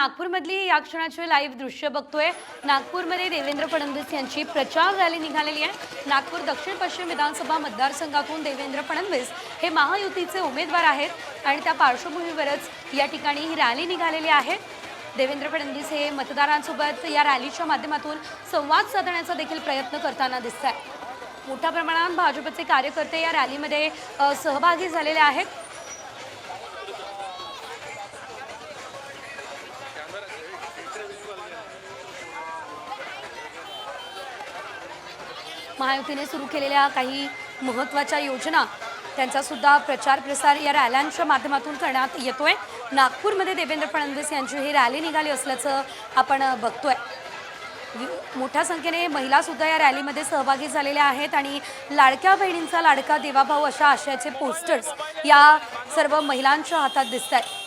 नागपूरमधली या क्षणाची लाईव्ह दृश्य बघतोय। नागपूरमध्ये देवेंद्र फडणवीस यांची प्रचार रॅली निघालेली आहे। नागपूर दक्षिण पश्चिम विधानसभा मतदारसंघातून देवेंद्र फडणवीस हे महायुतीचे उमेदवार आहेत आणि त्या पार्श्वभूमीवरच या ठिकाणी ही रॅली निघालेली आहे। देवेंद्र फडणवीस हे मतदारांसोबत या रॅलीच्या माध्यमातून संवाद साधण्याचा देखील प्रयत्न करताना दिसतात। मोठ्या प्रमाणात भाजपचे कार्यकर्ते या रॅलीमध्ये सहभागी झालेले आहेत। महायुतीने सुरू केलेल्या काही महत्त्वाच्या योजना त्यांचा सुद्धा प्रचार प्रसार या रॅल्यांच्या माध्यमातून करण्यात येतोय। नागपूरमध्ये देवेंद्र फडणवीस यांची ही रॅली निघाली असल्याचं आपण बघतोय। मोठ्या संख्येने महिला सुद्धा या रॅलीमध्ये सहभागी झालेल्या आहेत आणि लाडक्या बहिणींचा लाडका देवाभाऊ अशा आशयाचे पोस्टर्स या सर्व महिलांच्या हातात दिसत आहेत।